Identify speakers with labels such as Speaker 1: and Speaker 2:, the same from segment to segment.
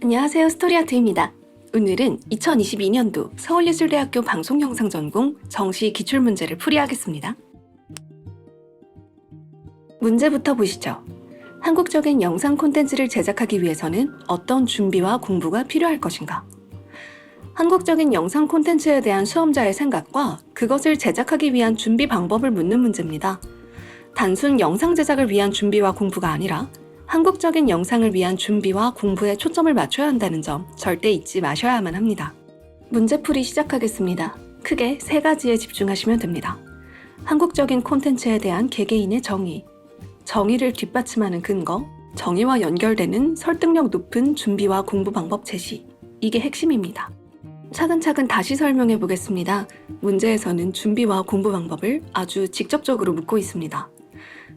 Speaker 1: 안녕하세요, 스토리아트입니다. 오늘은 2022년도 서울예술대학교 방송영상전공 정시 기출문제를 풀이하겠습니다. 문제부터 보시죠. 한국적인 영상 콘텐츠를 제작하기 위해서는 어떤 준비와 공부가 필요할 것인가? 한국적인 영상 콘텐츠에 대한 수험자의 생각과 그것을 제작하기 위한 준비 방법을 묻는 문제입니다. 단순 영상 제작을 위한 준비와 공부가 아니라 한국적인 영상을 위한 준비와 공부에 초점을 맞춰야 한다는 점 절대 잊지 마셔야만 합니다. 문제풀이 시작하겠습니다. 크게 3가지에 집중하시면 됩니다. 한국적인 콘텐츠에 대한 개개인의 정의, 정의를 뒷받침하는 근거, 정의와 연결되는 설득력 높은 준비와 공부 방법 제시, 이게 핵심입니다. 차근차근 다시 설명해 보겠습니다. 문제에서는 준비와 공부 방법을 아주 직접적으로 묻고 있습니다.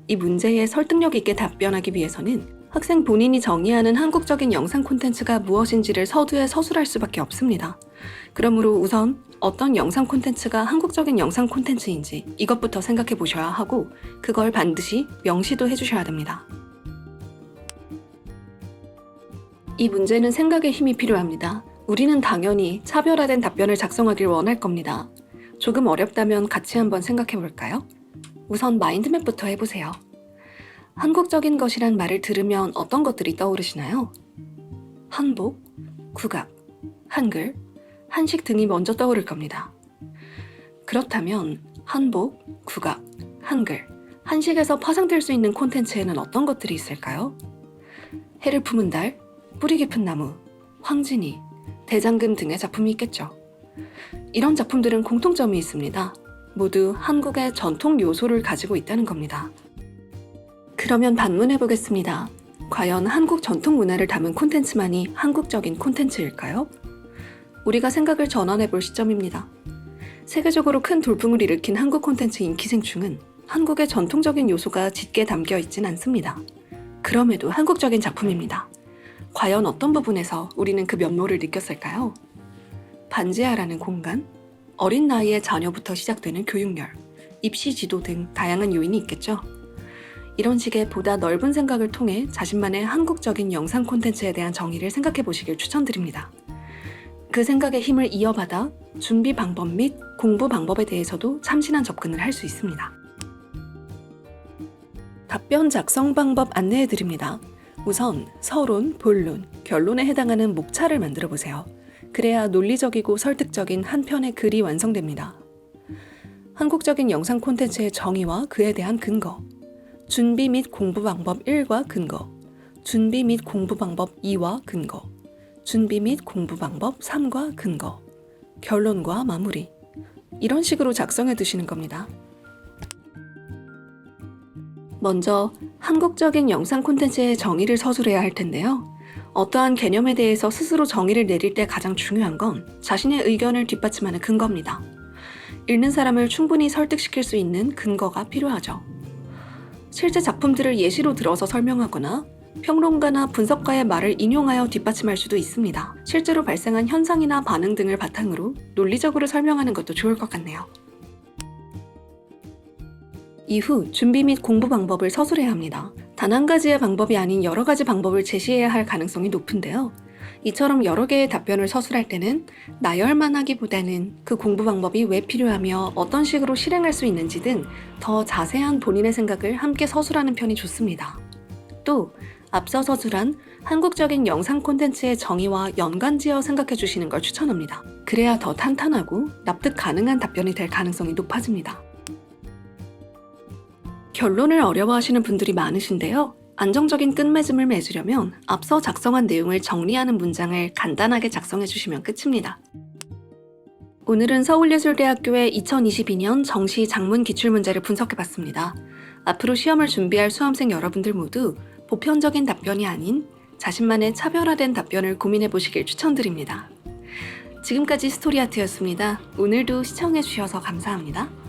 Speaker 1: 이 문제에 설득력 있게 답변하기 위해서는 학생 본인이 정의하는 한국적인 영상 콘텐츠가 무엇인지를 서두에 서술할 수밖에 없습니다. 그러므로 우선 어떤 영상 콘텐츠가 한국적인 영상 콘텐츠인지 이것부터 생각해 보셔야 하고 그걸 반드시 명시도 해주셔야 됩니다. 이 문제는 생각의 힘이 필요합니다. 우리는 당연히 차별화된 답변을 작성하길 원할 겁니다. 조금 어렵다면 같이 한번 생각해 볼까요? 우선 마인드맵부터 해보세요. 한국적인 것이란 말을 들으면 어떤 것들이 떠오르시나요? 한복, 국악, 한글, 한식 등이 먼저 떠오를 겁니다. 그렇다면 한복, 국악, 한글, 한식에서 파생될 수 있는 콘텐츠에는 어떤 것들이 있을까요? 해를 품은 달, 뿌리 깊은 나무, 황진이, 대장금 등의 작품이 있겠죠. 이런 작품들은 공통점이 있습니다. 모두 한국의 전통 요소를 가지고 있다는 겁니다. 그러면 반문해 보겠습니다. 과연 한국 전통 문화를 담은 콘텐츠만이 한국적인 콘텐츠일까요? 우리가 생각을 전환해 볼 시점입니다. 세계적으로 큰 돌풍을 일으킨 한국 콘텐츠 인기생충은 한국의 전통적인 요소가 짙게 담겨 있진 않습니다. 그럼에도 한국적인 작품입니다. 과연 어떤 부분에서 우리는 그 면모를 느꼈을까요? 반지하라는 공간? 어린 나이의 자녀부터 시작되는 교육열, 입시 지도 등 다양한 요인이 있겠죠. 이런 식의 보다 넓은 생각을 통해 자신만의 한국적인 영상 콘텐츠에 대한 정의를 생각해 보시길 추천드립니다. 그 생각의 힘을 이어받아 준비 방법 및 공부 방법에 대해서도 참신한 접근을 할 수 있습니다. 답변 작성 방법 안내해 드립니다. 우선 서론, 본론, 결론에 해당하는 목차를 만들어 보세요. 그래야 논리적이고 설득적인 한 편의 글이 완성됩니다. 한국적인 영상 콘텐츠의 정의와 그에 대한 근거, 준비 및 공부 방법 1과 근거, 준비 및 공부 방법 2와 근거, 준비 및 공부 방법 3과 근거, 결론과 마무리. 이런 식으로 작성해 두시는 겁니다. 먼저 한국적인 영상 콘텐츠의 정의를 서술해야 할 텐데요. 어떠한 개념에 대해서 스스로 정의를 내릴 때 가장 중요한 건 자신의 의견을 뒷받침하는 근거입니다. 읽는 사람을 충분히 설득시킬 수 있는 근거가 필요하죠. 실제 작품들을 예시로 들어서 설명하거나 평론가나 분석가의 말을 인용하여 뒷받침할 수도 있습니다. 실제로 발생한 현상이나 반응 등을 바탕으로 논리적으로 설명하는 것도 좋을 것 같네요. 이후 준비 및 공부 방법을 서술해야 합니다. 단 한 가지의 방법이 아닌 여러 가지 방법을 제시해야 할 가능성이 높은데요. 이처럼 여러 개의 답변을 서술할 때는 나열만 하기보다는 그 공부 방법이 왜 필요하며 어떤 식으로 실행할 수 있는지 등 더 자세한 본인의 생각을 함께 서술하는 편이 좋습니다. 또 앞서 서술한 한국적인 영상 콘텐츠의 정의와 연관지어 생각해 주시는 걸 추천합니다. 그래야 더 탄탄하고 납득 가능한 답변이 될 가능성이 높아집니다. 결론을 어려워하시는 분들이 많으신데요. 안정적인 끝맺음을 맺으려면 앞서 작성한 내용을 정리하는 문장을 간단하게 작성해 주시면 끝입니다. 오늘은 서울예술대학교의 2022년 정시 작문 기출문제를 분석해봤습니다. 앞으로 시험을 준비할 수험생 여러분들 모두 보편적인 답변이 아닌 자신만의 차별화된 답변을 고민해보시길 추천드립니다. 지금까지 스토리아트였습니다. 오늘도 시청해주셔서 감사합니다.